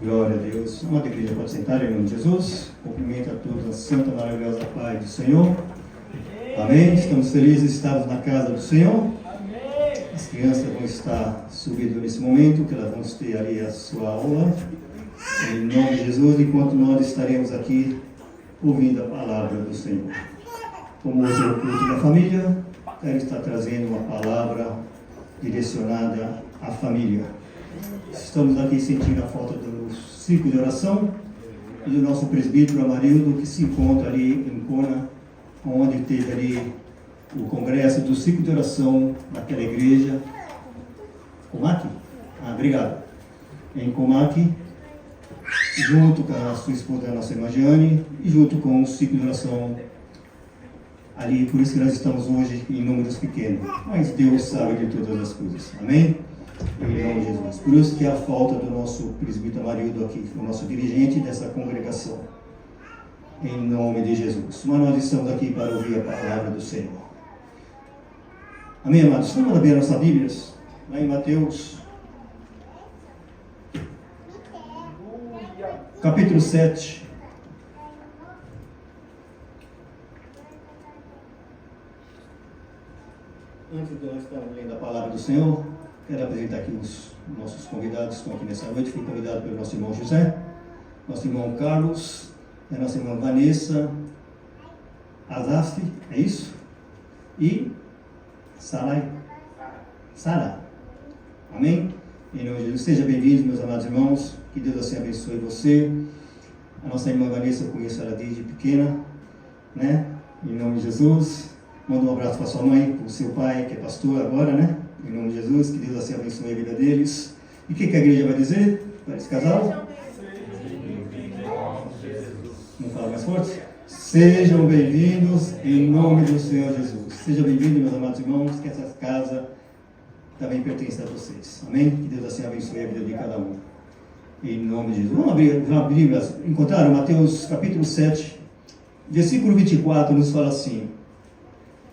Glória a Deus. Uma igreja pode sentar em nome de Jesus. Cumprimento a todos a santa, maravilhosa paz do Senhor. Amém. Estamos felizes de estarmos na casa do Senhor. As crianças vão estar subindo nesse momento, que elas vão ter ali a sua aula. Em nome de Jesus, enquanto nós estaremos aqui ouvindo a palavra do Senhor. Como hoje é o culto da família, quero estar trazendo uma palavra direcionada à família. Estamos aqui sentindo a falta do ciclo de oração e do nosso presbítero Amarildo, que se encontra ali em Kona, onde teve ali o congresso do ciclo de oração naquela igreja. Comac? Obrigado. Em Comac, junto com a sua esposa, a nossa irmã Jeane, e junto com o ciclo de oração ali. Por isso que nós estamos hoje em números pequenos, mas Deus sabe de todas as coisas. Amém? Em nome de Jesus. Por isso que é a falta do nosso presbítero Amarildo aqui, o nosso dirigente dessa congregação. Em nome de Jesus. Mas nós estamos aqui para ouvir a palavra do Senhor. Amém, amados? Vamos abrir nossas Bíblias, lá em Mateus, capítulo 7. Antes de nós estarmos lendo a palavra do Senhor, quero apresentar aqui os nossos convidados que estão aqui nessa noite. Fui convidado pelo nosso irmão José, nosso irmão Carlos, a nossa irmã Vanessa, Azaf, é isso? E Sara. Amém? Em nome de Jesus. Seja bem-vindo, meus amados irmãos. Que Deus assim abençoe você. A nossa irmã Vanessa, eu conheço ela desde pequena, né? Em nome de Jesus. Manda um abraço para sua mãe, para o seu pai, que é pastor agora, né? Em nome de Jesus. Que Deus assim abençoe a vida deles. E o que a igreja vai dizer para esse casal? Não fala mais forte? Sejam bem-vindos em nome do Senhor Jesus. Sejam bem-vindos, meus amados irmãos, que essa casa também pertence a vocês. Amém? Que Deus assim abençoe a vida de cada um. Em nome de Jesus. Vamos abrir a Bíblia. Encontraram Mateus capítulo 7, versículo 24, nos fala assim: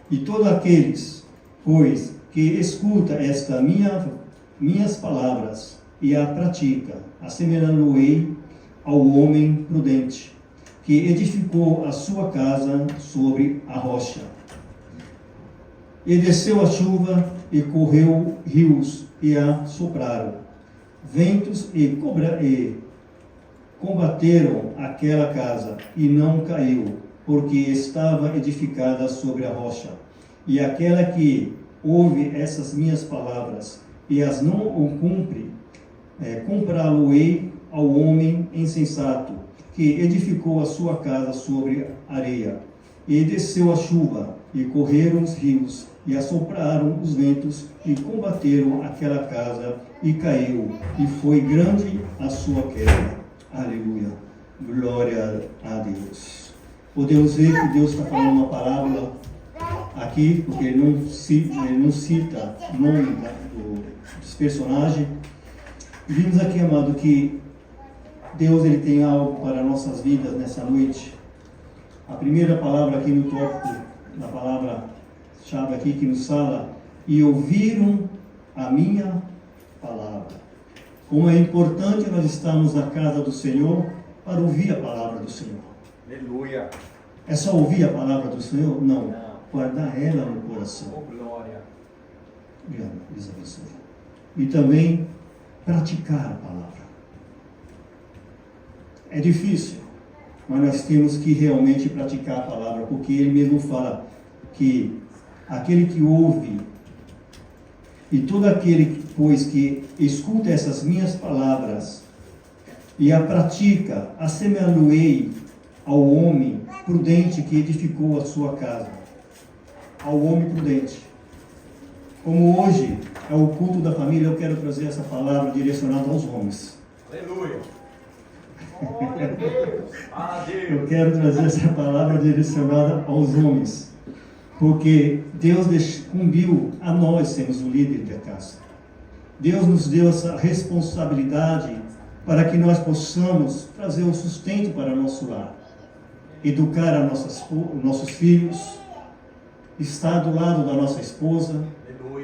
E todos aqueles, pois, que escuta esta minhas palavras e a pratica, assemelhando-ei ao homem prudente, que edificou a sua casa sobre a rocha. E desceu a chuva, e correu rios, e a sopraram ventos, e combateram aquela casa, e não caiu, porque estava edificada sobre a rocha. E aquela que ouve essas minhas palavras, e as não o cumpre, compará-lo-ei ao homem insensato, que edificou a sua casa sobre areia. E desceu a chuva, e correram os rios, e assopraram os ventos, e combateram aquela casa, e caiu, e foi grande a sua queda. Aleluia. Glória a Deus. Podemos ver que Deus está falando uma parábola aqui, porque ele não cita o nome dos personagens. Vimos aqui, amado, que Deus ele tem algo para nossas vidas nessa noite. A primeira palavra aqui no tópico, na palavra-chave aqui que nos fala: e ouviram a minha palavra. Como é importante nós estarmos na casa do Senhor para ouvir a palavra do Senhor. Aleluia. É só ouvir a palavra do Senhor? Não. Guardar ela no coração. Oh, glória. Deus abençoe. E também praticar a palavra. É difícil, mas nós temos que realmente praticar a palavra, porque ele mesmo fala que aquele que ouve e todo aquele, pois, que escuta essas minhas palavras e a pratica, assemelhou-ei ao homem prudente que edificou a sua casa. Ao homem prudente. Como hoje é o culto da família, eu quero trazer essa palavra direcionada aos homens. Aleluia. Eu quero trazer essa palavra direcionada aos homens, porque Deus incumbiu a nós sermos o líder da casa. Deus nos deu essa responsabilidade para que nós possamos trazer o sustento para o nosso lar, educar nossos filhos, estar do lado da nossa esposa.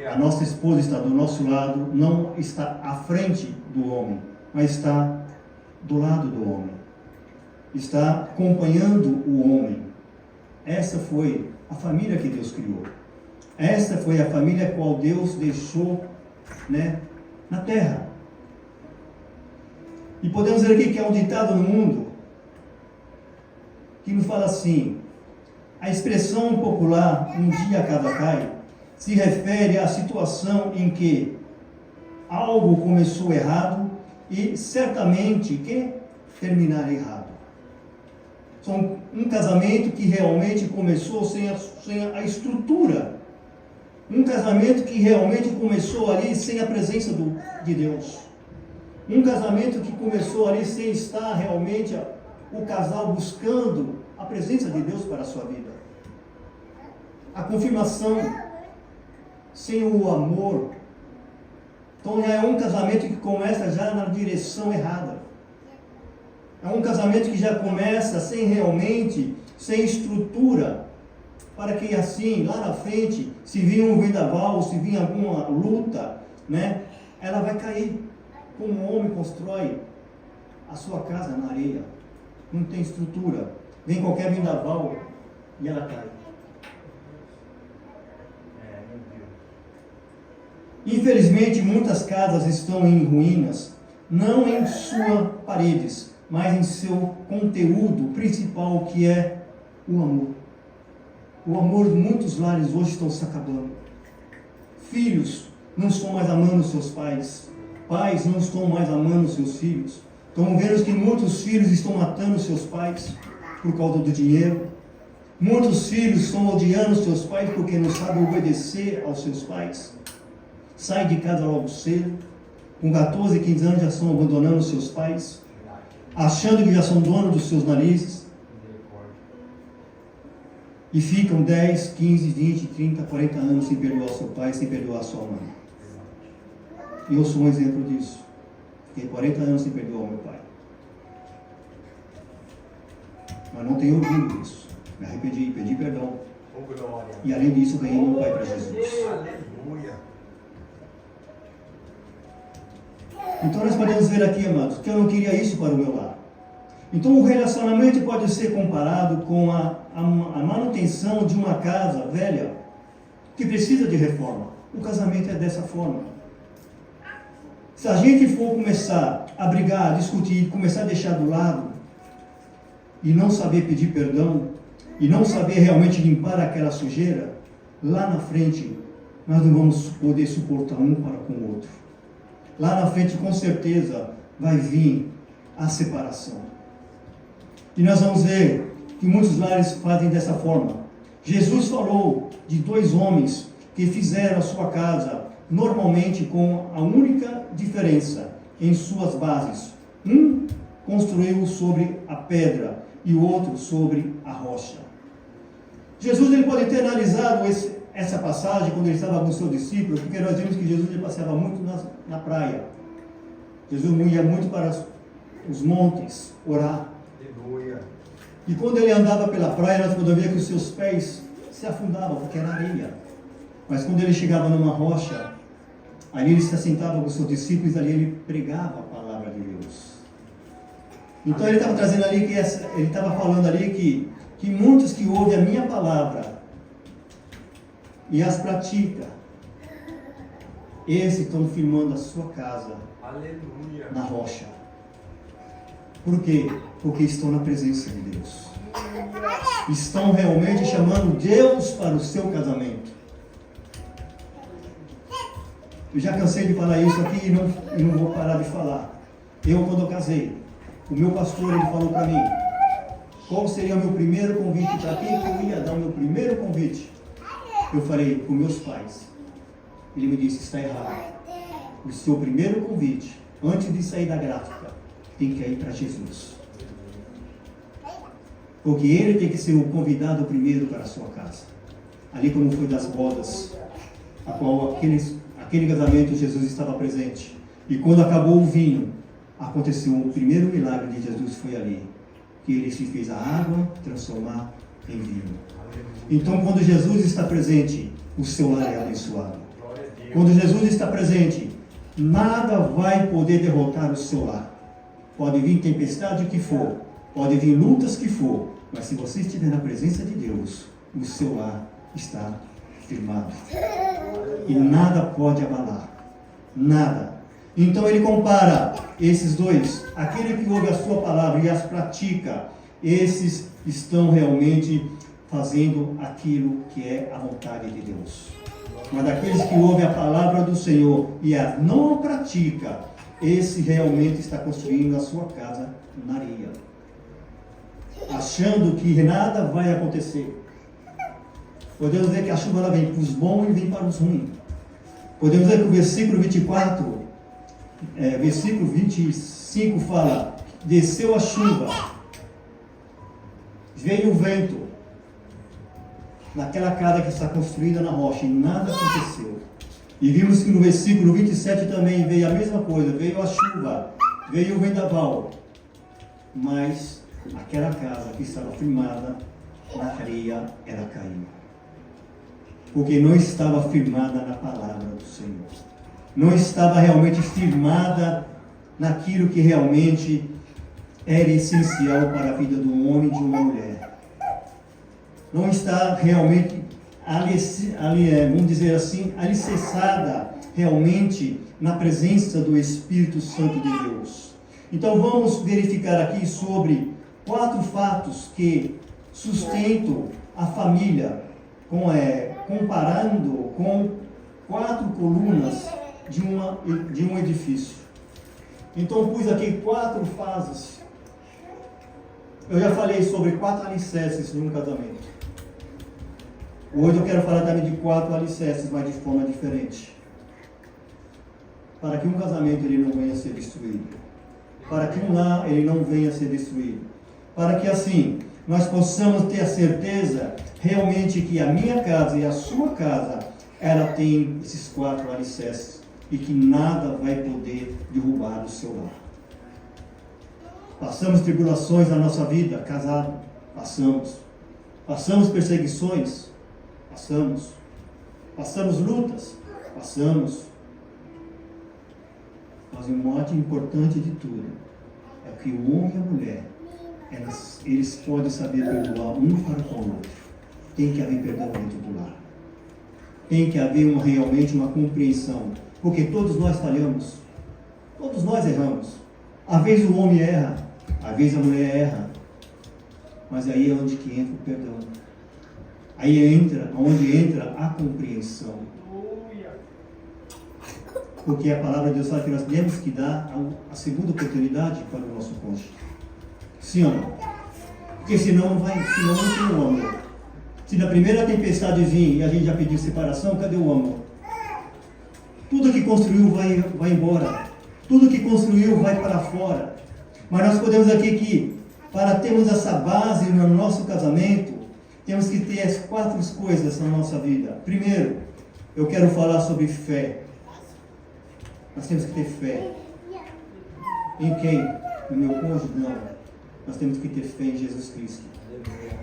A nossa esposa está do nosso lado, não está à frente do homem. mas está do lado do homem. Está acompanhando o homem. Essa foi a família que Deus criou. Essa foi a família a qual Deus deixou, na terra. E podemos ver aqui que há um ditado no mundo que nos fala assim: a expressão popular "um dia a cada cai" se refere à situação em que algo começou errado e certamente que terminará errado. São um casamento que realmente começou sem a estrutura. Um casamento que realmente começou ali sem a presença de Deus. Um casamento que começou ali sem estar realmente o casal buscando a presença de Deus para a sua vida. A confirmação sem o amor. Então já é um casamento que começa já na direção errada. É um casamento que já começa sem estrutura, para que assim, lá na frente, se vir um vendaval, se vir alguma luta, ela vai cair. Como o homem constrói a sua casa na areia. Não tem estrutura. Vem qualquer vendaval e ela cai. Infelizmente, muitas casas estão em ruínas, não em suas paredes, mas em seu conteúdo principal, que é o amor. O amor de muitos lares hoje estão se acabando. Filhos não estão mais amando seus pais. Pais não estão mais amando seus filhos. Estão vendo que muitos filhos estão matando seus pais por causa do dinheiro. Muitos filhos estão odiando seus pais porque não sabem obedecer aos seus pais. Saem de casa logo cedo. Com 14, 15 anos já estão abandonando seus pais, achando que já são donos dos seus narizes. E ficam 10, 15, 20, 30, 40 anos sem perdoar seu pai, sem perdoar sua mãe. E eu sou um exemplo disso. Fiquei 40 anos sem perdoar o meu pai. Mas não tenho ouvido isso. Me arrependi, pedi perdão. E além disso, ganhei meu pai para Jesus. Aleluia. Então nós podemos ver aqui, amados, que eu não queria isso para o meu lar. Então o relacionamento pode ser comparado com a manutenção de uma casa velha que precisa de reforma. O casamento é dessa forma. Se a gente for começar a brigar, a discutir, começar a deixar do lado e não saber pedir perdão e não saber realmente limpar aquela sujeira, lá na frente nós não vamos poder suportar um para com o outro. Lá na frente, com certeza, vai vir a separação. E nós vamos ver que muitos lares fazem dessa forma. Jesus falou de 2 homens que fizeram a sua casa normalmente com a única diferença em suas bases. Um construiu sobre a pedra e o outro sobre a rocha. Jesus ele pode ter analisado essa passagem quando ele estava com os seus discípulos, porque nós vimos que Jesus ele passeava muito na praia. Jesus ia muito para os montes orar. Aleluia. E quando ele andava pela praia, nós podemos ver que os seus pés se afundavam, porque era areia. Mas quando ele chegava numa rocha, ali ele se assentava com os seus discípulos, ali ele pregava a palavra de Deus. Então ele estava trazendo ali, ele estava falando ali que muitos que ouvem a minha palavra e as pratica, esses estão firmando a sua casa. Aleluia. Na rocha. Por quê? Porque estão na presença de Deus. Estão realmente chamando Deus para o seu casamento. Eu já cansei de falar isso aqui e não vou parar de falar. Quando eu casei, o meu pastor ele falou para mim qual seria o meu primeiro convite, para quem que eu ia dar o meu primeiro convite. Eu falei para os meus pais. Ele me disse: está errado. O seu primeiro convite, antes de sair da gráfica, tem que ir para Jesus. Porque ele tem que ser o convidado primeiro para a sua casa. Ali como foi das bodas, a qual aquele casamento Jesus estava presente. E quando acabou o vinho, aconteceu o primeiro milagre de Jesus, foi ali. Que ele se fez a água transformar em vinho. Então quando Jesus está presente, o seu lar é abençoado. Quando Jesus está presente, nada vai poder derrotar o seu lar. Pode vir tempestade o que for, pode vir lutas que for, mas se você estiver na presença de Deus, o seu lar está firmado. E nada pode abalar. Nada. Então ele compara esses dois. Aquele que ouve a sua palavra e as pratica, esses estão realmente fazendo aquilo que é a vontade de Deus. Mas daqueles que ouvem a palavra do Senhor e a não pratica, esse realmente está construindo a sua casa na areia, achando que nada vai acontecer. Podemos dizer que a chuva ela vem para os bons e vem para os ruins. Podemos dizer que o versículo 24, versículo 25 fala: desceu a chuva, veio o vento naquela casa que está construída na rocha e nada aconteceu. E vimos que no versículo 27 também veio a mesma coisa, veio a chuva, veio o vendaval, mas aquela casa que estava firmada na areia, ela caiu. Porque não estava firmada na palavra do Senhor. Não estava realmente firmada naquilo que realmente era essencial para a vida do homem e de uma mulher. Não está realmente, vamos dizer assim, alicerçada realmente na presença do Espírito Santo de Deus. Então vamos verificar aqui sobre 4 fatos que sustentam a família, comparando com 4 colunas de um edifício. Então pus aqui 4 fases. Eu já falei sobre 4 alicerces de um casamento. Hoje eu quero falar também de 4 alicerces, mas de forma diferente. Para que um casamento ele não venha a ser destruído. Para que um lar ele não venha a ser destruído. Para que assim nós possamos ter a certeza realmente que a minha casa e a sua casa, ela tem esses 4 alicerces e que nada vai poder derrubar o seu lar. Passamos tribulações na nossa vida, casado, passamos perseguições, passamos lutas, mas o mais importante de tudo é que o homem e a mulher, eles podem saber perdoar um para com o outro. Tem que haver perdão dentro do lar. Tem que haver realmente uma compreensão. Porque todos nós falhamos. Todos nós erramos. Às vezes o homem erra. Às vezes a mulher erra. Mas aí é onde que entra o perdão. Aí onde entra a compreensão. Porque a palavra de Deus fala que nós temos que dar a segunda oportunidade para o nosso cônjuge. Sim ou não? Porque senão não tem o amor. Se na primeira tempestade vir e a gente já pediu separação, cadê o amor? Tudo que construiu vai embora. Tudo que construiu vai para fora. Mas nós podemos aqui que, para termos essa base no nosso casamento, temos que ter as 4 coisas na nossa vida. Primeiro, eu quero falar sobre fé. Nós temos que ter fé. Em quem? No meu cônjuge? Não. Nós temos que ter fé em Jesus Cristo.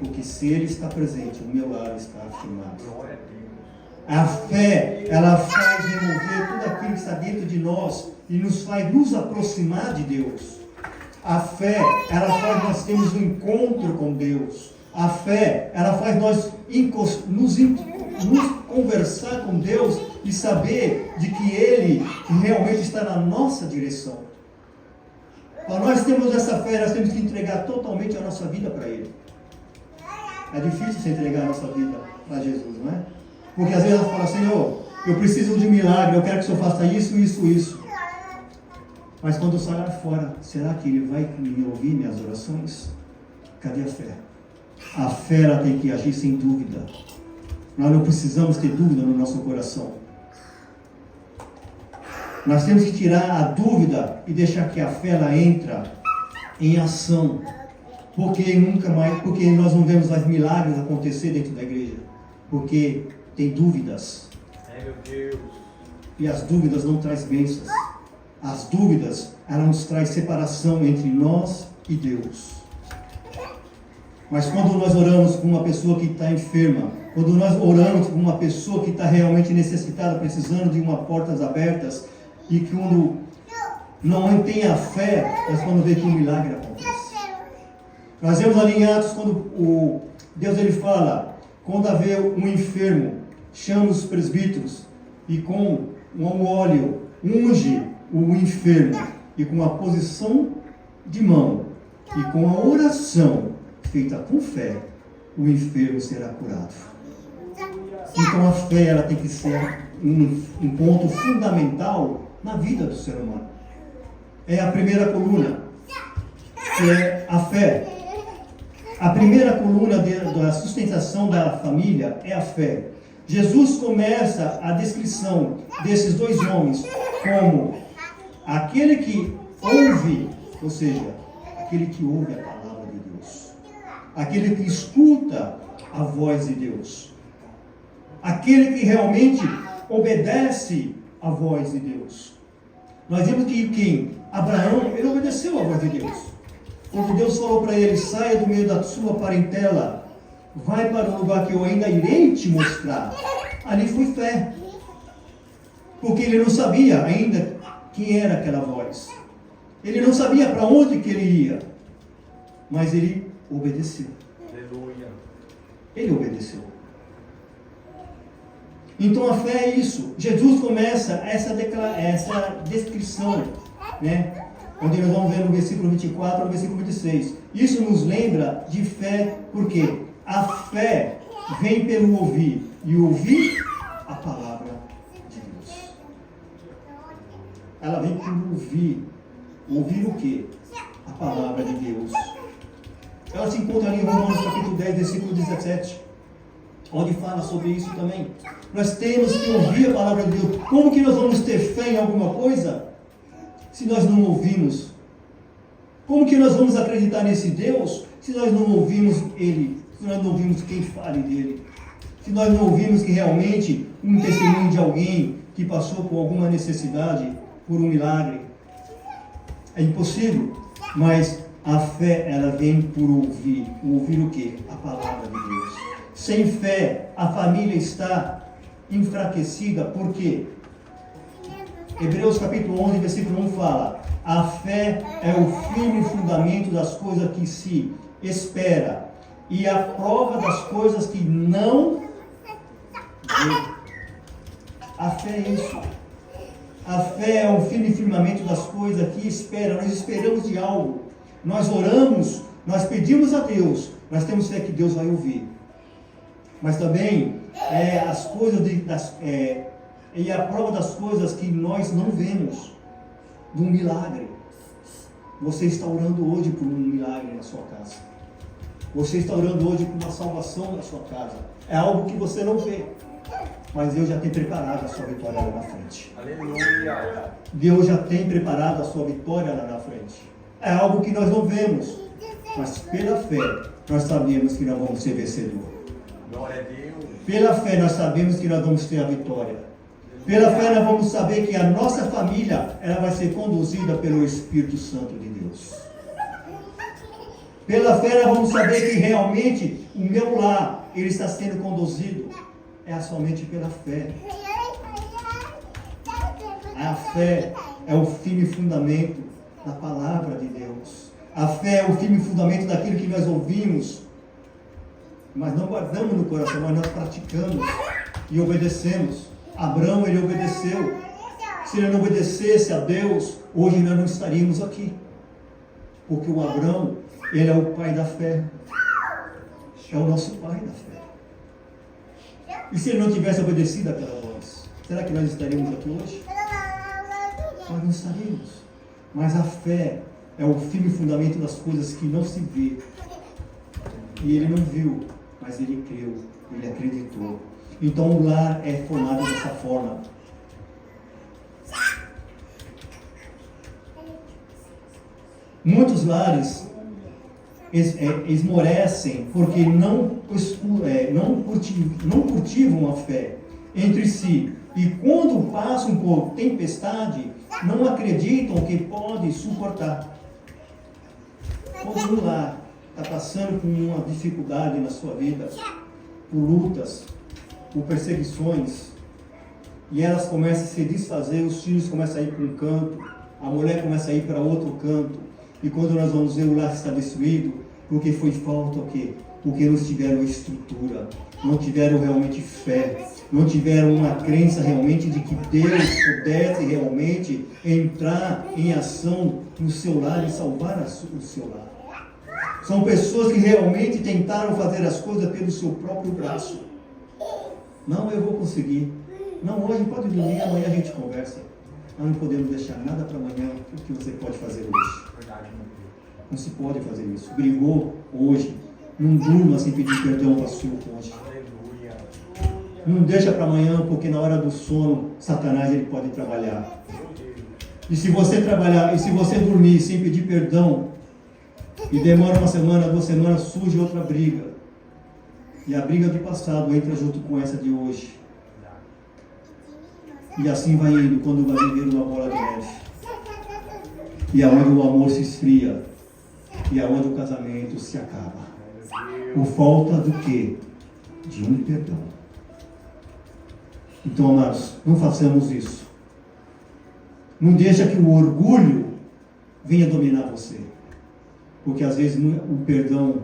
Porque se Ele está presente, o meu lar está afirmado. A fé, ela faz remover tudo aquilo que está dentro de nós e nos faz nos aproximar de Deus. A fé, ela faz nós termos um encontro com Deus. A fé, ela faz nós nos conversar com Deus e saber de que Ele realmente está na nossa direção. Para nós termos essa fé, nós temos que entregar totalmente a nossa vida para Ele. É difícil se entregar a nossa vida para Jesus, não é? Porque às vezes nós falamos, Senhor, eu preciso de um milagre, eu quero que o Senhor faça isso. Mas quando eu sair fora, será que Ele vai me ouvir minhas orações? Cadê a fé? A fé ela tem que agir sem dúvida. Nós não precisamos ter dúvida no nosso coração. Nós temos que tirar a dúvida e deixar que a fé ela entra em ação. Porque nós não vemos mais milagres acontecer dentro da igreja. Porque tem dúvidas. Meu Deus. E as dúvidas não trazem bênçãos. As dúvidas, ela nos traz separação entre nós e Deus. Mas quando nós oramos com uma pessoa que está enferma, quando nós oramos com uma pessoa que está realmente necessitada, precisando de uma portas abertas, e que quando não tem a fé, é quando vê que um milagre acontece. Nós vemos ali em Atos, quando Deus ele fala, quando haver um enfermo, chama os presbíteros e com um óleo unge o enfermo e com a posição de mão e com a oração feita com fé, o enfermo será curado. Então a fé ela tem que ser um ponto fundamental na vida do ser humano. É a primeira coluna, que é a fé. A primeira coluna da sustentação da família é a fé. Jesus começa a descrição desses dois homens como aquele que ouve, ou seja, aquele que ouve a palavra de Deus, aquele que escuta a voz de Deus, aquele que realmente obedece a voz de Deus. Nós vimos que quem? Abraão, ele obedeceu a voz de Deus. Quando Deus falou para ele, saia do meio da sua parentela, vai para um lugar que eu ainda irei te mostrar. Ali foi fé. Porque ele não sabia ainda quem era aquela voz. Ele não sabia para onde que ele ia. Mas ele obedeceu. Aleluia. Ele obedeceu. Então a fé é isso. Jesus começa essa descrição, né? Onde nós vamos ver no versículo 24 ao versículo 26. Isso nos lembra de fé, porque a fé vem pelo ouvir, e ouvir a palavra de Deus. Ela vem pelo ouvir. Ouvir o quê? A palavra de Deus. Ela se encontra ali em Romanos capítulo 10, versículo 17, onde fala sobre isso também. Nós temos que ouvir a palavra de Deus. Como que nós vamos ter fé em alguma coisa se nós não ouvirmos? Como que nós vamos acreditar nesse Deus se nós não ouvirmos Ele? Se nós não ouvirmos quem fale dele? Se nós não ouvirmos que realmente um testemunho de alguém que passou por alguma necessidade, por um milagre? É impossível. Mas a fé, ela vem por ouvir. Ouvir o quê? A palavra de Deus. Sem fé, a família está enfraquecida. Por quê? Hebreus capítulo 11, versículo 1 fala: a fé é o firme fundamento das coisas que se espera e a prova das coisas que não vê. A fé é isso. A fé é o firme firmamento das coisas que espera. Nós esperamos de algo. Nós oramos, nós pedimos a Deus. Nós temos fé que Deus vai ouvir. Mas também as coisas e a prova das coisas que nós não vemos, de um milagre. Você está orando hoje por um milagre na sua casa. Você está orando hoje por uma salvação na sua casa. É algo que você não vê, mas Deus já tem preparado a sua vitória lá na frente. Aleluia. Deus já tem preparado a sua vitória lá na frente. É algo que nós não vemos, mas pela fé nós sabemos que nós vamos ser vencedor. Glória a Deus. Pela fé nós sabemos que nós vamos ter a vitória. Pela fé nós vamos saber que a nossa família ela vai ser conduzida pelo Espírito Santo de Deus. Pela fé nós vamos saber que realmente o meu lar ele está sendo conduzido somente pela fé. A fé é o firme fundamento da palavra de Deus. A fé é o firme fundamento daquilo que nós ouvimos, mas não guardamos no coração, mas nós praticamos e obedecemos. Abraão, ele obedeceu. Se ele não obedecesse a Deus, hoje nós não estaríamos aqui. Porque o Abraão, ele é o pai da fé. É o nosso pai da fé. E se ele não tivesse obedecido àquela voz, será que nós estaríamos aqui hoje? Nós não estaríamos. Mas a fé é o firme fundamento das coisas que não se vê. E ele não viu, mas ele creu, ele acreditou. Então o lar é formado dessa forma. Muitos lares esmorecem porque não cultivam a fé entre si. E quando passam por tempestade, não acreditam que pode suportar. Quando um lar está passando por uma dificuldade na sua vida, por lutas, por perseguições, e elas começam a se desfazer, os filhos começam a ir para um canto, a mulher começa a ir para outro canto, e quando nós vamos ver, o lar está destruído, porque foi falta o quê? Porque não tiveram estrutura, não tiveram realmente fé, não tiveram uma crença realmente de que Deus pudesse realmente entrar em ação no seu lar e salvar o seu lar. São pessoas que realmente tentaram fazer as coisas pelo seu próprio braço. Não, eu vou conseguir. Não, hoje pode dormir, amanhã a gente conversa. Nós não podemos deixar nada para amanhã o que você pode fazer hoje. Não se pode fazer isso. Brigou hoje. Não durma sem pedir perdão para o seu cônjuge. Não deixa para amanhã, porque na hora do sono, Satanás ele pode trabalhar. E se você trabalhar, e se você dormir sem pedir perdão, e demora uma semana, 2 semanas, surge outra briga. E a briga do passado entra junto com essa de hoje. E assim vai indo, quando vai viver uma bola de neve. E aonde o amor se esfria. E aonde o casamento se acaba. Por falta do quê? De um perdão. Então, amados, não façamos isso. Não deixa que o orgulho venha dominar você. Porque às vezes o perdão,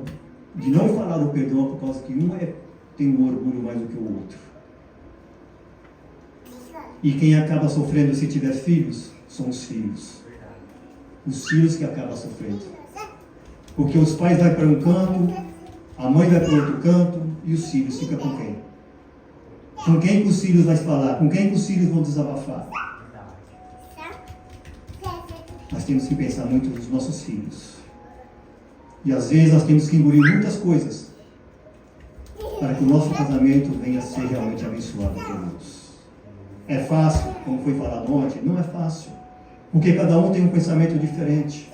de não falar o perdão é por causa que um tem um orgulho mais do que o outro. E quem acaba sofrendo se tiver filhos, são os filhos. Os filhos que acabam sofrendo. Porque os pais vão para um canto, a mãe vai para outro canto, e os filhos ficam com quem? Com quem que os filhos vão falar? Com quem que os filhos vão desabafar? Nós temos que pensar muito nos nossos filhos. E às vezes nós temos que engolir muitas coisas para que o nosso casamento venha a ser realmente abençoado por Deus. É fácil, como foi falado ontem? Não é fácil. Porque cada um tem um pensamento diferente.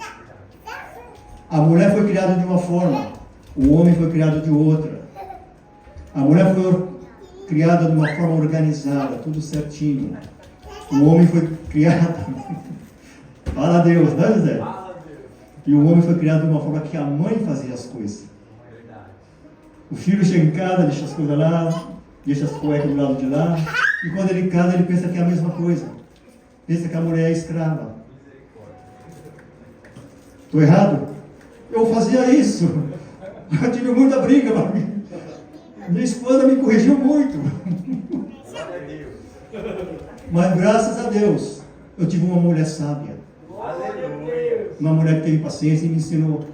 A mulher foi criada de uma forma, o homem foi criado de outra. A mulher foi criada de uma forma organizada, tudo certinho. O homem foi criado... Fala a Deus, não é, José? E o homem foi criado de uma forma que a mãe fazia as coisas. O filho chega em casa, deixa as coisas lá, deixa as cuecas do lado de lá, e quando ele casa, ele pensa que é a mesma coisa. Pensa que a mulher é escrava. Estou errado? Eu fazia isso. Eu tive muita briga. Minha esposa me corrigiu muito. Mas graças a Deus, eu tive uma mulher sábia. Uma mulher que teve paciência e me ensinou.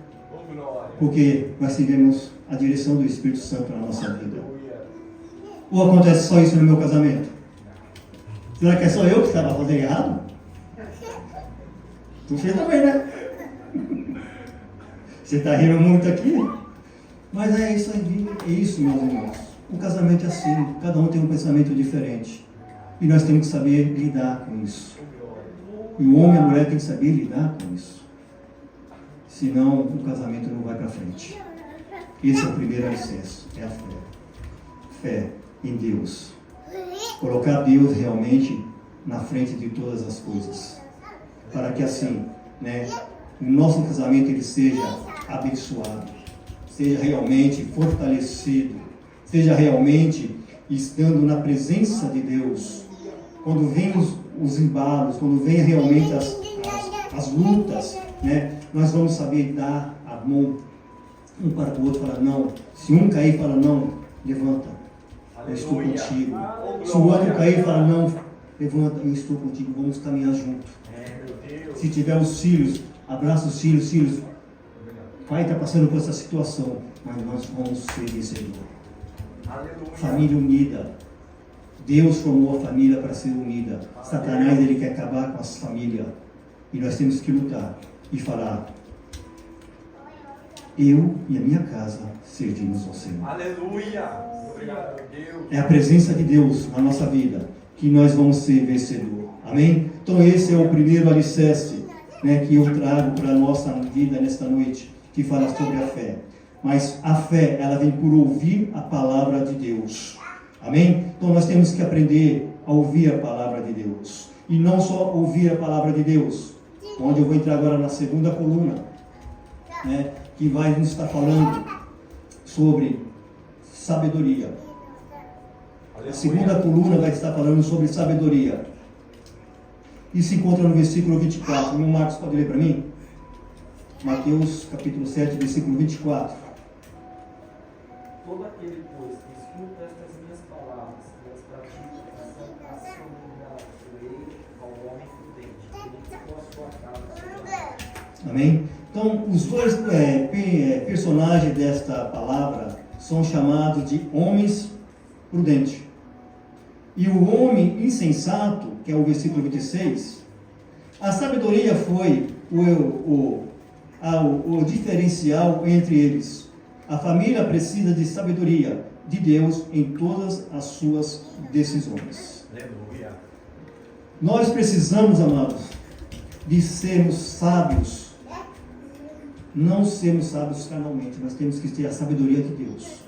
Porque nós tivemos a direção do Espírito Santo na nossa vida. Ou acontece só isso no meu casamento? Será que é só eu que estava fazendo errado? Tu fez também, né? Você está rindo muito aqui? Mas é isso aí, é isso, meus irmãos. O casamento é assim, cada um tem um pensamento diferente. E nós temos que saber lidar com isso. E o homem e a mulher têm que saber lidar com isso. Senão o casamento não vai para frente. Esse é o primeiro alicerce, é a fé. Fé em Deus. Colocar Deus realmente na frente de todas as coisas. Para que assim, o nosso casamento ele seja abençoado. Seja realmente fortalecido. Seja realmente estando na presença de Deus. Quando vem os embalos, quando vem realmente as lutas, nós vamos saber dar a mão um para o outro, falar não. Se um cair, fala não, levanta, eu estou contigo. Se o outro cair, fala não, levanta, eu estou contigo, vamos caminhar junto. Se tiver os filhos, abraça os filhos, pai está passando por essa situação, mas nós vamos ser vencedores. Família unida. Deus formou a família para ser unida. Satanás ele quer acabar com as famílias. E nós temos que lutar e falar: eu e a minha casa servimos ao Senhor. Aleluia! Obrigado, Deus. É a presença de Deus na nossa vida que nós vamos ser vencedor. Amém? Então esse é o primeiro alicerce que eu trago para a nossa vida nesta noite, que fala sobre a fé. Mas a fé, ela vem por ouvir a palavra de Deus. Amém? Então nós temos que aprender a ouvir a palavra de Deus. E não só ouvir a palavra de Deus, onde eu vou entrar agora na segunda coluna, que vai nos estar falando sobre sabedoria. A segunda coluna vai estar falando sobre sabedoria. Isso se encontra no versículo 24. O Marcos pode ler para mim? Mateus capítulo 7, versículo 24. Todo aquele, pois, que escuta estas minhas palavras e as pratica, assemelhar-se-ei ao homem prudente, que edificou a sua casa sobre a rocha. Amém? Então, os dois personagens desta palavra são chamados de homens prudentes. E o homem insensato, que é o versículo 26, a sabedoria foi o diferencial entre eles. A família precisa de sabedoria de Deus em todas as suas decisões. Aleluia. Nós precisamos, amados, de sermos sábios. Não sermos sábios carnalmente, mas temos que ter a sabedoria de Deus.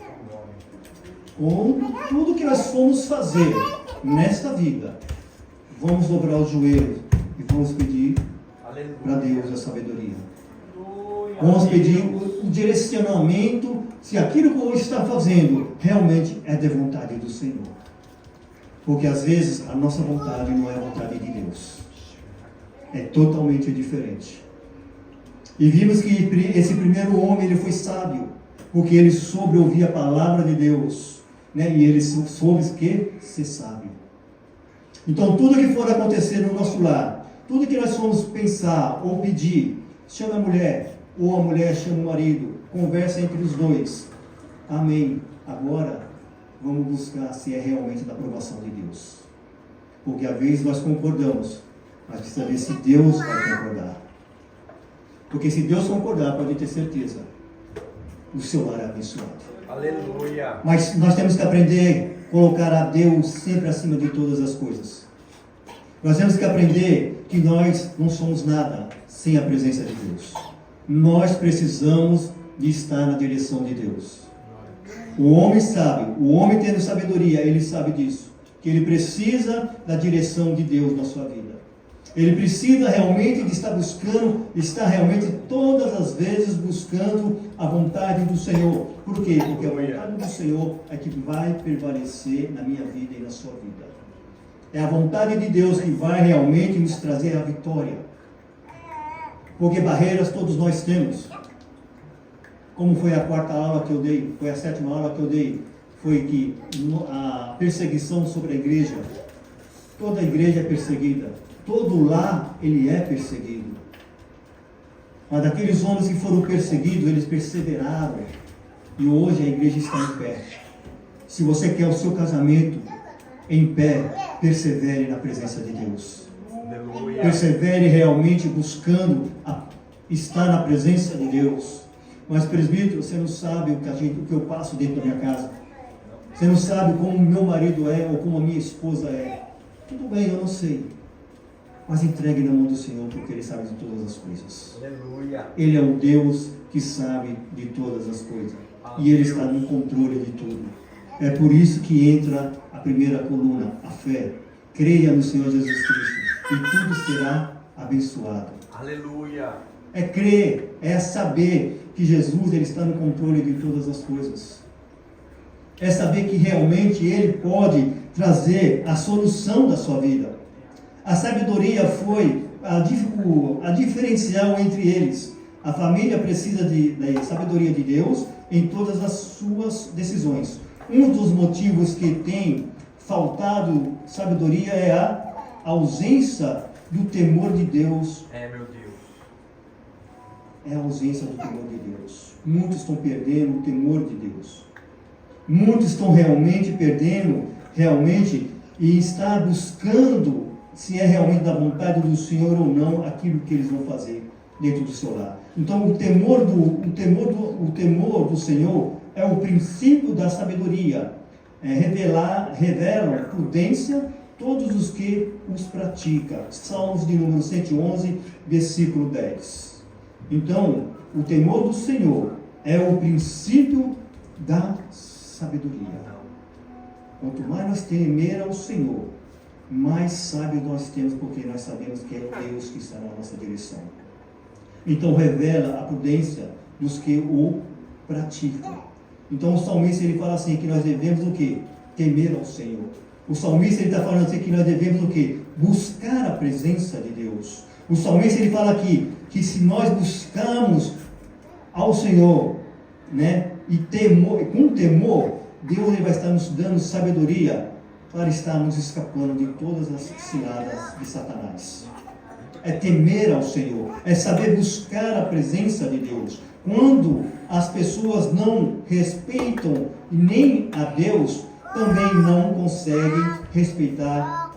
Com tudo que nós formos fazer nesta vida, vamos dobrar os joelhos e vamos pedir para Deus a sabedoria. Vamos pedir o direcionamento se aquilo que hoje está fazendo realmente é de vontade do Senhor. Porque às vezes a nossa vontade não é a vontade de Deus. É totalmente diferente. E vimos que esse primeiro homem, ele foi sábio, porque ele soube ouvir a palavra de Deus, né? E ele soube que ser sábio. Então tudo que for acontecer no nosso lar, tudo que nós formos pensar ou pedir, chama a mulher, ou a mulher chama o marido, conversa entre os dois. Amém. Agora vamos buscar se é realmente da aprovação de Deus. Porque às vezes nós concordamos, mas precisa ver se Deus vai concordar. Porque se Deus concordar, pode ter certeza, o seu lar é abençoado. Aleluia. Mas nós temos que aprender a colocar a Deus sempre acima de todas as coisas. Nós temos que aprender que nós não somos nada sem a presença de Deus. Nós precisamos de estar na direção de Deus. O homem sabe, o homem tendo sabedoria, ele sabe disso, que ele precisa da direção de Deus na sua vida. Ele precisa realmente de estar buscando, estar realmente todas as vezes buscando a vontade do Senhor. Por quê? Porque a vontade do Senhor é que vai prevalecer na minha vida e na sua vida. É a vontade de Deus que vai realmente nos trazer a vitória. Porque barreiras todos nós temos. Como foi a quarta aula que eu dei, foi a sétima aula que eu dei, foi que a perseguição sobre a igreja, toda a igreja é perseguida, todo lar ele é perseguido. Mas daqueles homens que foram perseguidos, eles perseveraram, e hoje a igreja está em pé. Se você quer o seu casamento em pé, persevere na presença de Deus. Aleluia. Persevere realmente buscando estar na presença de Deus. Mas presbítero, você não sabe o que eu passo dentro da minha casa. Você não sabe como o meu marido é ou como a minha esposa é. Tudo bem, eu não sei. Mas entregue na mão do Senhor, porque Ele sabe de todas as coisas. Aleluia. Ele é o Deus que sabe de todas as coisas. E Ele está no controle de tudo. É por isso que entra a primeira coluna, a fé. Creia no Senhor Jesus Cristo e tudo será abençoado. Aleluia. É crer, é saber que Jesus ele está no controle de todas as coisas. É saber que realmente Ele pode trazer a solução da sua vida. A sabedoria foi a diferencial entre eles. A família precisa da sabedoria de Deus em todas as suas decisões. Um dos motivos que tem faltado sabedoria é a ausência do temor de Deus. É, meu Deus. É a ausência do temor de Deus. Muitos estão perdendo o temor de Deus. Muitos estão realmente perdendo, e está buscando se é realmente da vontade do Senhor ou não aquilo que eles vão fazer dentro do seu lar. Então o temor do Senhor é o princípio da sabedoria. Revelam prudência todos os que os praticam. Salmos de número 111, versículo 10. Então, o temor do Senhor é o princípio da sabedoria. Quanto mais nós temer ao Senhor, mais sábio nós temos, porque nós sabemos que é o Deus que está na nossa direção. Então, revela a prudência dos que o praticam. Então, o salmista ele fala assim, que nós devemos o quê? temer ao Senhor. O salmista está falando assim que nós devemos o quê? Buscar a presença de Deus. O salmista ele fala aqui que se nós buscarmos ao Senhor, né, e com temor, Deus ele vai estar nos dando sabedoria para estarmos escapando de todas as ciladas de Satanás. É temer ao Senhor, é saber buscar a presença de Deus. Quando as pessoas não respeitam nem a Deus, também não conseguem respeitar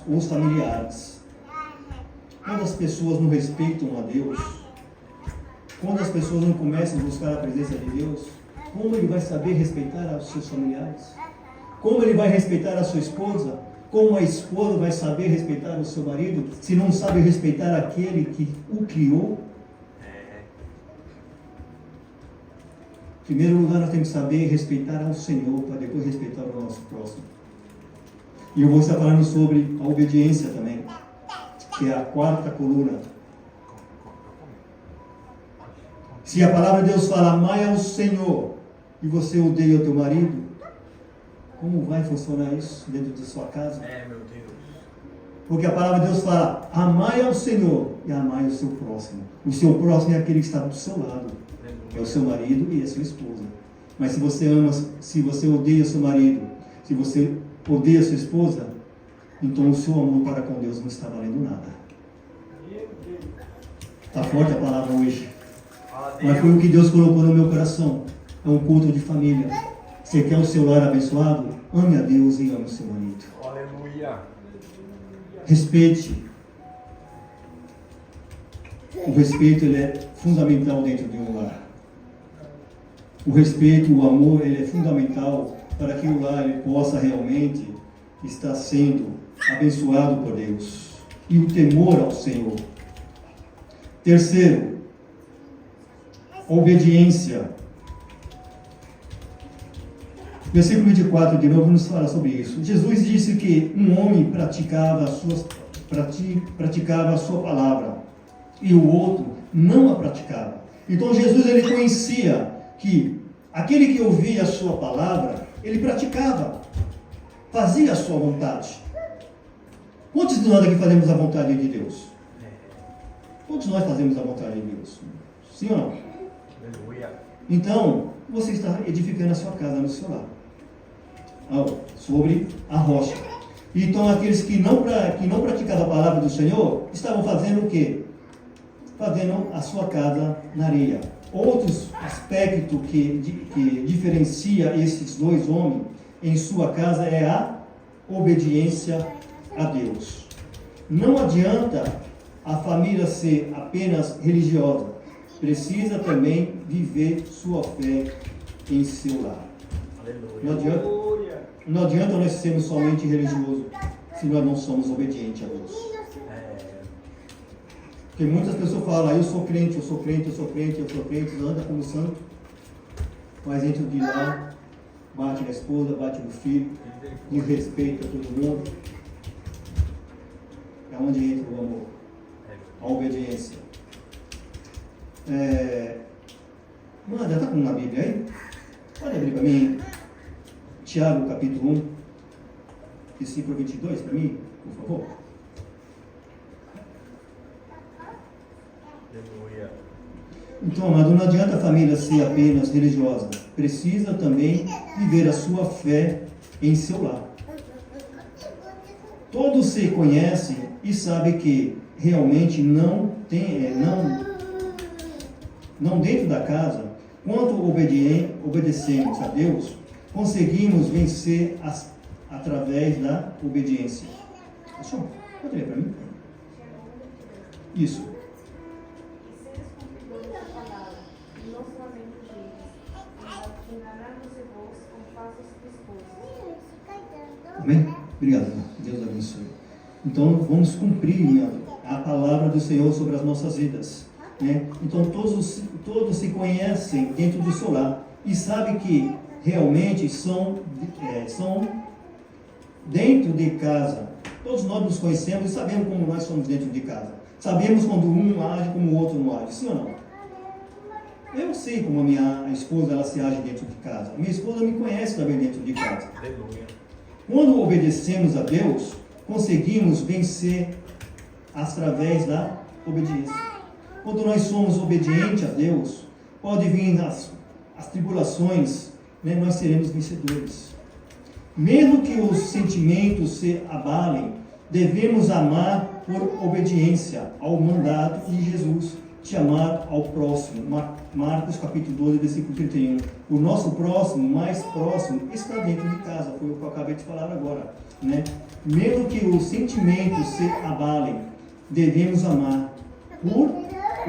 os familiares. Quando as pessoas não respeitam a Deus, quando as pessoas não começam a buscar a presença de Deus, como ele vai saber respeitar os seus familiares? Como ele vai respeitar a sua esposa? Como a esposa vai saber respeitar o seu marido, se não sabe respeitar aquele que o criou? Em primeiro lugar, nós temos que saber respeitar ao Senhor, para depois respeitar o nosso próximo. E eu vou estar falando sobre a obediência também, que é a quarta coluna. Se a palavra de Deus fala, amai ao Senhor, e você odeia o teu marido, como vai funcionar isso dentro da sua casa? Meu Deus. Porque a palavra de Deus fala, amai ao Senhor e amai o seu próximo. O seu próximo é aquele que está do seu lado. É o seu marido e a sua esposa. Mas se você ama, se você odeia seu marido, se você odeia sua esposa, então o seu amor para com Deus não está valendo nada. Está forte a palavra hoje. Mas foi o que Deus colocou no meu coração. É um culto de família. Você quer o seu lar abençoado? Ame a Deus e ame o seu marido. Aleluia. Respeite. O respeito ele é fundamental dentro de um lar. O respeito, o amor, ele é fundamental para que o lar ele possa realmente estar sendo abençoado por Deus. E o temor ao Senhor. Terceiro, obediência. Versículo 24 de novo nos fala sobre isso. Jesus disse que um homem praticava a sua palavra e o outro não a praticava. Então Jesus ele conhecia que aquele que ouvia a sua palavra, ele praticava, fazia a sua vontade. Quantos de nós aqui fazemos a vontade de Deus? Todos nós fazemos a vontade de Deus. Sim ou não? Aleluia. Então, você está edificando a sua casa no seu lar. Sobre a rocha. Então, aqueles que não praticavam a palavra do Senhor, estavam fazendo o quê? Fazendo a sua casa na areia. Outros aspectos que diferencia esses dois homens em sua casa é a obediência a Deus. Não adianta a família ser apenas religiosa. Precisa também viver sua fé em seu lar. Não adianta nós sermos somente religiosos se nós não somos obedientes a Deus. Porque muitas pessoas falam, eu sou crente, anda como santo, mas dentro de lá, bate na esposa, bate no filho, desrespeita todo mundo. É onde entra o amor, a obediência. Mano, já está com uma Bíblia aí? Pode abrir para mim, Tiago capítulo 1, versículo 22 para mim, por favor. Aleluia. Então, amado, não adianta a família ser apenas religiosa. Precisa também viver a sua fé em seu lar. Todos se conhecem e sabem que realmente não dentro da casa, quanto obedecemos a Deus, conseguimos vencer através da obediência. Pessoal, pode ler para mim? Isso. Amém? Obrigado. Deus abençoe. Então, vamos cumprir a palavra do Senhor sobre as nossas vidas. Né? Então, todos se conhecem dentro do seu lar e sabem que realmente são dentro de casa. Todos nós nos conhecemos e sabemos como nós somos dentro de casa. Sabemos quando um age como o outro não age. Sim ou não? Eu sei como a minha esposa ela se age dentro de casa. A minha esposa me conhece também dentro de casa. Aleluia. Quando obedecemos a Deus, conseguimos vencer através da obediência. Quando nós somos obedientes a Deus, pode vir as tribulações, né? Nós seremos vencedores. Mesmo que os sentimentos se abalem, devemos amar por obediência ao mandato de Jesus, de amar ao próximo. Marcos capítulo 12, versículo 31. O nosso próximo, mais próximo, está dentro de casa. Foi o que eu acabei de falar agora, né? Mesmo que os sentimentos se abalem, devemos amar por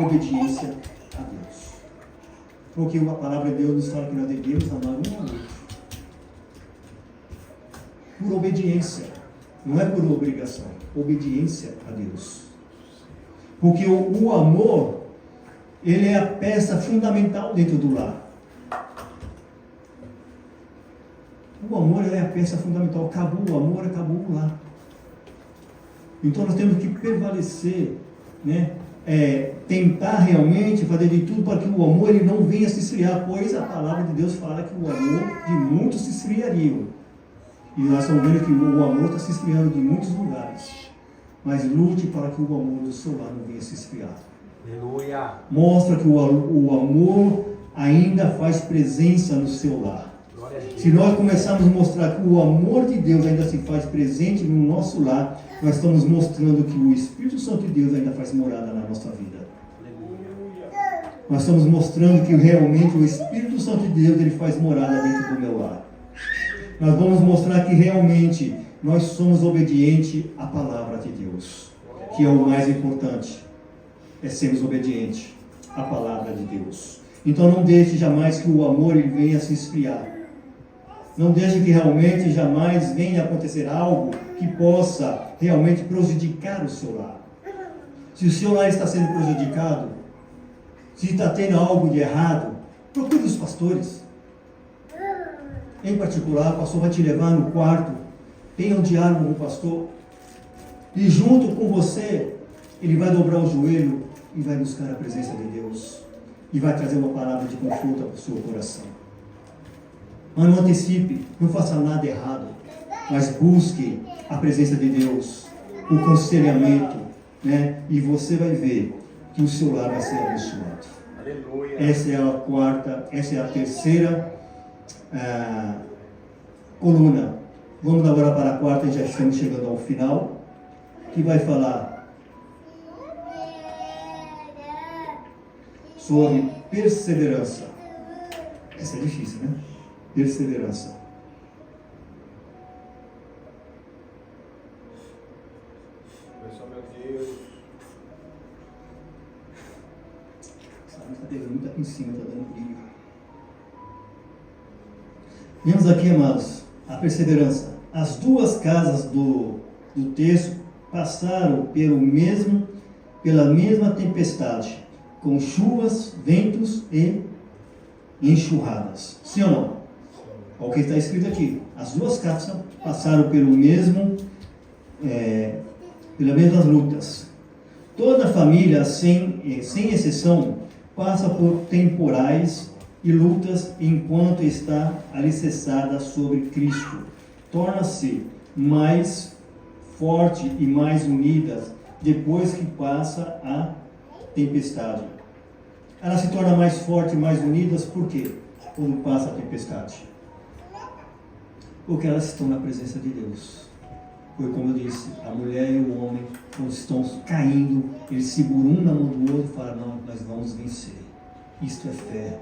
obediência a Deus. Porque a palavra de Deus nos fala que nós devemos amar um ao outro. Por obediência. Não é por obrigação. Obediência a Deus. Porque o amor, ele é a peça fundamental dentro do lar. O amor é a peça fundamental. Acabou o amor, acabou o lar. Então nós temos que prevalecer, né? Tentar realmente fazer de tudo para que o amor ele não venha se esfriar, pois a palavra de Deus fala que o amor de muitos se esfriaria. E nós estamos vendo que o amor está se esfriando de muitos lugares. Mas lute para que o amor do seu lar não venha se esfriar. Aleluia. Mostra que o amor ainda faz presença no seu lar. Se nós começarmos a mostrar que o amor de Deus ainda se faz presente no nosso lar, nós estamos mostrando que o Espírito Santo de Deus ainda faz morada na nossa vida. Nós estamos mostrando que realmente o Espírito Santo de Deus ele faz morada dentro do meu lar. Nós vamos mostrar que realmente nós somos obedientes à palavra de Deus, que é o mais importante, é sermos obedientes à palavra de Deus. Então não deixe jamais que o amor ele venha se esfriar. Não deixe que realmente jamais venha acontecer algo que possa realmente prejudicar o seu lar. Se o seu lar está sendo prejudicado, se está tendo algo de errado, procure os pastores. Em particular, o pastor vai te levar no quarto, tenha um diálogo com o pastor, e junto com você, ele vai dobrar o joelho e vai buscar a presença de Deus, e vai trazer uma palavra de conforto para o seu coração. Mas não antecipe, não faça nada errado, mas busque a presença de Deus, o aconselhamento, né? E você vai ver que o seu lar vai ser abençoado. Aleluia. Essa é a quarta, essa é a terceira coluna. Vamos agora para a quarta, já estamos chegando ao final, que vai falar sobre perseverança. Essa é difícil, né? Perseverança. Pessoal, meu Deus. Essa luz está pegando muito aqui em cima, está dando brilho. Vemos aqui, amados, a perseverança. As duas casas do texto passaram pela mesma tempestade, com chuvas, ventos e enxurradas. Sim ou não? Olha o que está escrito aqui. As duas casas passaram pelas mesmas lutas. Toda família, sem exceção, passa por temporais e lutas enquanto está alicerçada sobre Cristo. Torna-se mais forte e mais unida depois que passa a tempestade. Ela se torna mais forte e mais unidas por quê? Quando passa a tempestade. Porque elas estão na presença de Deus. Foi como eu disse, a mulher e o homem, quando estão caindo, eles seguram um na mão do outro e falam, não, nós vamos vencer. Isto é fé.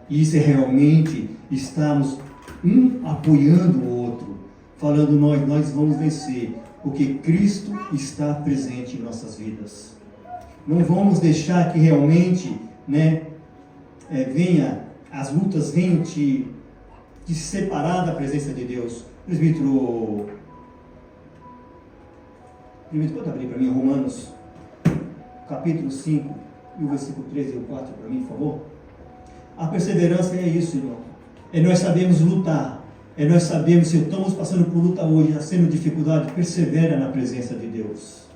Isso é realmente estarmos um apoiando o outro, falando nós vamos vencer, porque Cristo está presente em nossas vidas. Não vamos deixar que realmente, as lutas venham te separar da presença de Deus. Presbítero, pode abrir para mim Romanos, capítulo 5, e o versículo 13 e o 4 para mim, por favor? A perseverança é isso, irmão. É nós sabemos lutar. É nós sabemos, se estamos passando por luta hoje, já sendo dificuldade, persevera na presença de Deus.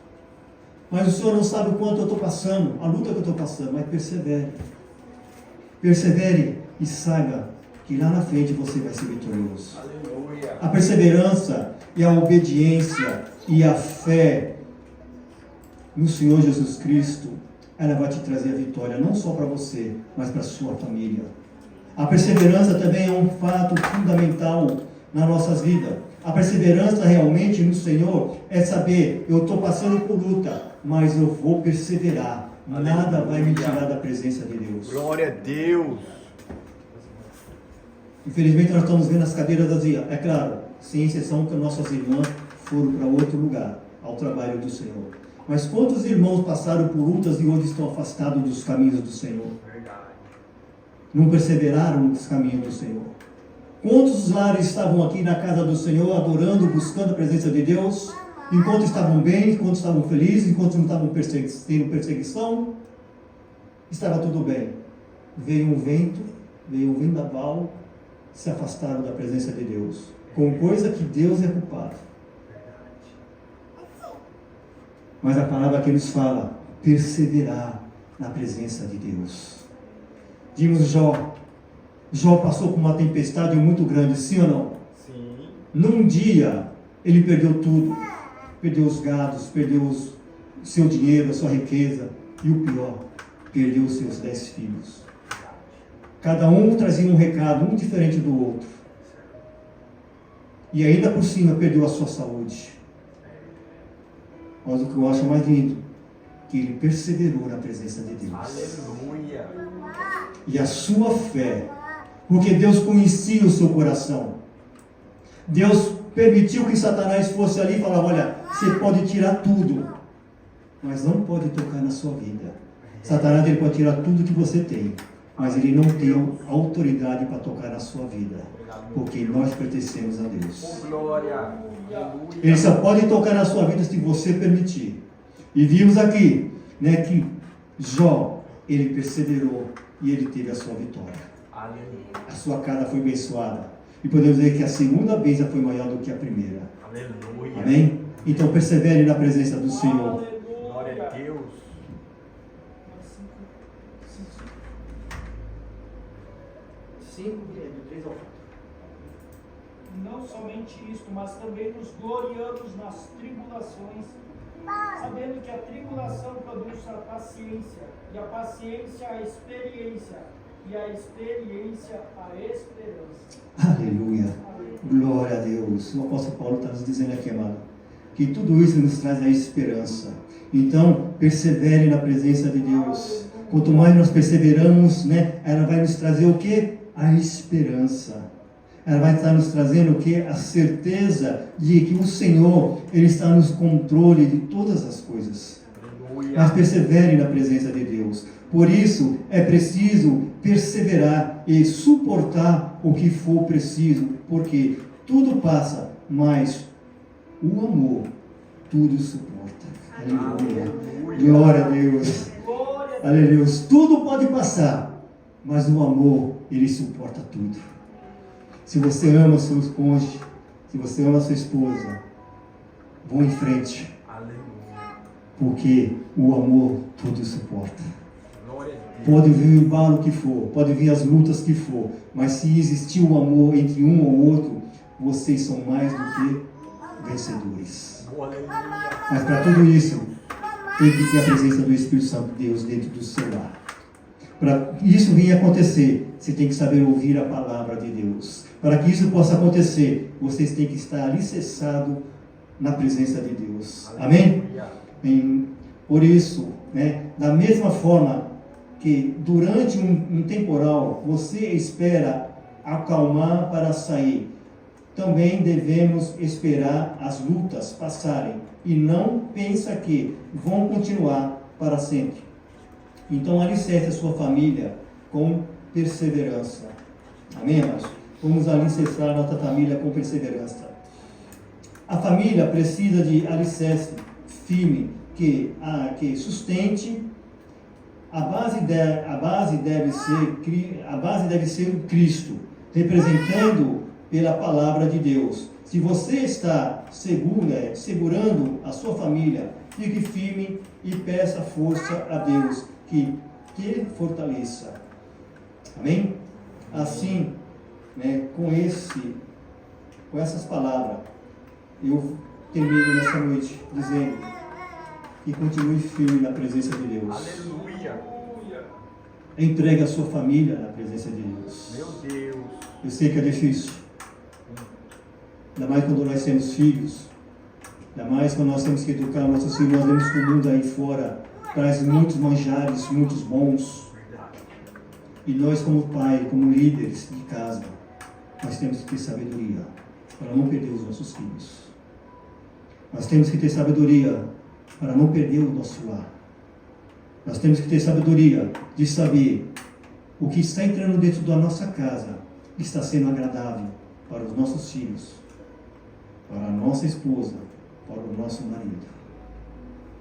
Mas o Senhor não sabe o quanto eu estou passando, a luta que eu estou passando, mas persevere. Persevere e saiba que lá na frente você vai ser vitorioso. Aleluia. A perseverança e a obediência e a fé no Senhor Jesus Cristo, ela vai te trazer a vitória, não só para você, mas para a sua família. A perseverança também é um fato fundamental nas nossas vidas. A perseverança realmente no Senhor é saber, eu estou passando por luta, mas eu vou perseverar. Nada vai me tirar da presença de Deus. Glória a Deus. Infelizmente nós estamos vendo as cadeiras vazias. É claro, sem exceção que nossas irmãs foram para outro lugar, ao trabalho do Senhor. Mas quantos irmãos passaram por lutas e hoje estão afastados dos caminhos do Senhor? Verdade. Não perseveraram nos caminhos do Senhor. Quantos lares estavam aqui na casa do Senhor, adorando, buscando a presença de Deus, enquanto estavam bem, enquanto estavam felizes, enquanto não estavam tendo perseguição, estava tudo bem. Veio um vento, veio um vendaval, se afastaram da presença de Deus, com coisa que Deus é culpado. Mas a palavra aqui nos fala, perseverar na presença de Deus. Vimos Jó. Jó passou por uma tempestade muito grande, sim ou não? Sim. Num dia, ele perdeu tudo. Perdeu os gados, perdeu o seu dinheiro, a sua riqueza. E o pior, perdeu os seus 10 filhos. Cada um trazia um recado, um diferente do outro. E ainda por cima, perdeu a sua saúde. Mas o que eu acho mais lindo, que ele perseverou na presença de Deus. Aleluia. E a sua fé, porque Deus conhecia o seu coração. Deus permitiu que Satanás fosse ali e falava, olha, você pode tirar tudo, mas não pode tocar na sua vida. Satanás ele pode tirar tudo que você tem, mas ele não tem autoridade para tocar na sua vida, porque nós pertencemos a Deus. Glória. Ele só pode tocar na sua vida se você permitir. E vimos aqui, né, que Jó, ele perseverou e ele teve a sua vitória. Aleluia. A sua casa foi abençoada. E podemos dizer que a segunda bênção foi maior do que a primeira. Aleluia. Amém? Então persevere na presença do Senhor. Glória a Deus. 5, Guilherme, 3 ao 4. Não somente isto, mas também nos gloriamos nas tribulações, sabendo que a tribulação produz a paciência, e a paciência a experiência, e a experiência a esperança. Aleluia. Glória a Deus. O apóstolo Paulo está nos dizendo aqui, amado, que tudo isso nos traz a esperança. Então, persevere na presença de Deus. Quanto mais nós perseveramos, né, ela vai nos trazer o quê? A esperança. Ela vai estar nos trazendo o quê? A certeza de que o Senhor, Ele está no controle de todas as coisas. Aleluia. Mas persevere na presença de Deus. Por isso, é preciso perseverar e suportar o que for preciso, porque tudo passa, mas o amor tudo suporta. Aleluia. Glória a Deus. Aleluia. Tudo pode passar, mas o amor, ele suporta tudo. Se você ama seu cônjuge, se você ama sua esposa, vão em frente. Aleluia. Porque o amor tudo suporta. Glória a Deus. Pode vir o embalo que for, pode vir as lutas que for, mas se existir um amor entre um ou outro, vocês são mais do que vencedores. Aleluia. Mas para tudo isso, tem que ter a presença do Espírito Santo de Deus dentro do seu lar. Para isso vir acontecer, você tem que saber ouvir a palavra de Deus. Para que isso possa acontecer, vocês têm que estar alicerçados na presença de Deus. Amém? Por isso, né, da mesma forma que durante um temporal você espera acalmar para sair, também devemos esperar as lutas passarem e não pensa que vão continuar para sempre. Então alicerce a sua família com perseverança. Amém, amados? Vamos alicerçar a nossa família com perseverança. A família precisa de alicerce firme que sustente. A base deve ser o Cristo, representando pela palavra de Deus. Se você está segurando a sua família, fique firme e peça força a Deus que fortaleça. Amém? Assim, né, com essas palavras, eu termino nessa noite dizendo que continue firme na presença de Deus. Aleluia. Entregue a sua família na presença de Deus. Meu Deus. Eu sei que é difícil. Ainda mais quando nós temos filhos. Ainda mais quando nós temos que educar nossos filhos. Nós vemos que o mundo aí fora traz muitos manjares, muitos bons. E nós, como pai, como líderes de casa, nós temos que ter sabedoria para não perder os nossos filhos. Nós temos que ter sabedoria para não perder o nosso lar. Nós temos que ter sabedoria de saber o que está entrando dentro da nossa casa está sendo agradável para os nossos filhos, para a nossa esposa, para o nosso marido.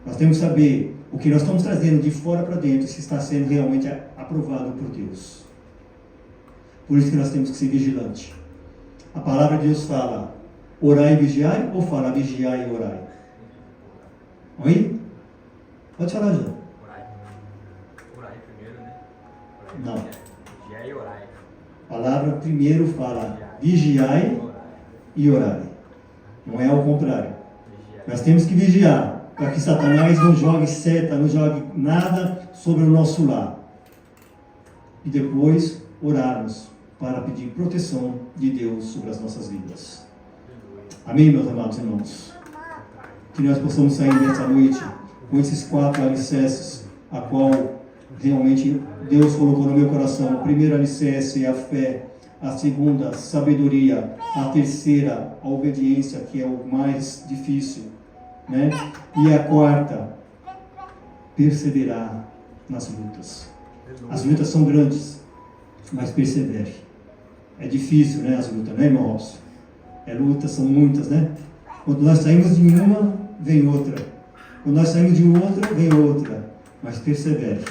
Nós temos que saber o que nós estamos trazendo de fora para dentro, se está sendo realmente aprovado por Deus. Por isso que nós temos que ser vigilantes. A palavra de Deus fala, orai e vigiai, ou fala vigiai e orai? Oi? Pode falar, João. Orai primeiro, né? Não. Vigiai e orai. A palavra primeiro fala vigiai e orai. Não é ao contrário. Nós temos que vigiar para que Satanás não jogue seta, não jogue nada sobre o nosso lar. E depois orarmos para pedir proteção de Deus sobre as nossas vidas. Amém, meus amados irmãos? Que nós possamos sair dessa noite com esses 4 alicerces, a qual realmente Deus colocou no meu coração. O primeiro alicerce é a fé, a segunda, a sabedoria, a terceira, a obediência, que é o mais difícil, né? E a quarta, perseverar nas lutas. As lutas são grandes, mas persevere. É difícil, né, as lutas, né, irmão Robson? Lutas são muitas, né? Quando nós saímos de uma, vem outra. Quando nós saímos de outra, vem outra. Mas persevere.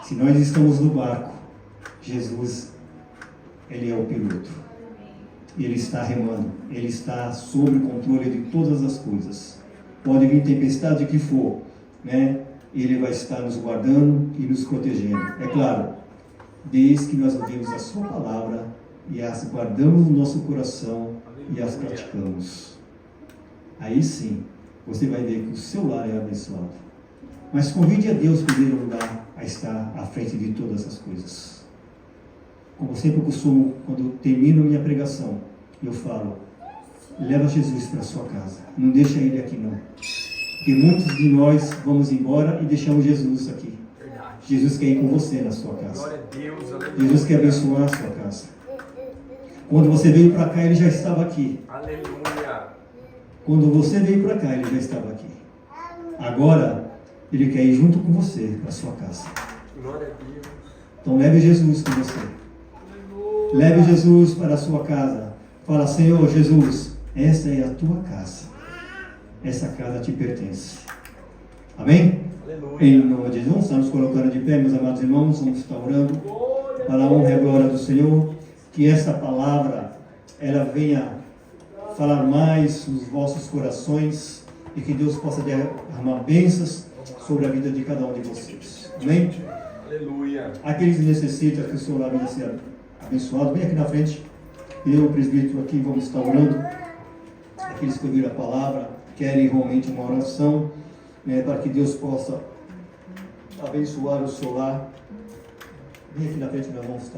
Se nós estamos no barco, Jesus, Ele é o piloto. Ele está remando. Ele está sob o controle de todas as coisas. Pode vir tempestade que for, né? Ele vai estar nos guardando e nos protegendo. É claro, desde que nós ouvimos a sua palavra e as guardamos no nosso coração e as praticamos. Aí sim, você vai ver que o seu lar é abençoado. Mas convide a Deus, em primeiro lugar, a estar à frente de todas as coisas. Como sempre eu costumo, quando termino minha pregação, eu falo, leva Jesus para a sua casa. Não deixa Ele aqui não. Porque muitos de nós vamos embora e deixamos Jesus aqui. Jesus quer ir com você na sua casa. Jesus quer abençoar a sua casa. Quando você veio para cá, Ele já estava aqui. Aleluia. Quando você veio para cá, Ele já estava aqui. Agora, Ele quer ir junto com você para a sua casa. Glória a Deus. Então leve Jesus com você. Leve Jesus para a sua casa. Fala, Senhor Jesus, essa é a tua casa. Essa casa te pertence. Amém? Aleluia. Em nome de Jesus, estamos colocando de pé, meus amados irmãos, vamos estar orando para a honra e a glória do Senhor. Que essa palavra, ela venha falar mais nos vossos corações e que Deus possa derramar bênçãos sobre a vida de cada um de vocês. Amém? Aleluia. Aqueles que necessitam que o seu lar venha ser abençoado, vem aqui na frente. Eu, o presbítero aqui, vamos estar orando. Aqueles que ouviram a palavra, querem realmente uma oração, né, para que Deus possa abençoar o seu lar. Vem aqui na frente, nós vamos estar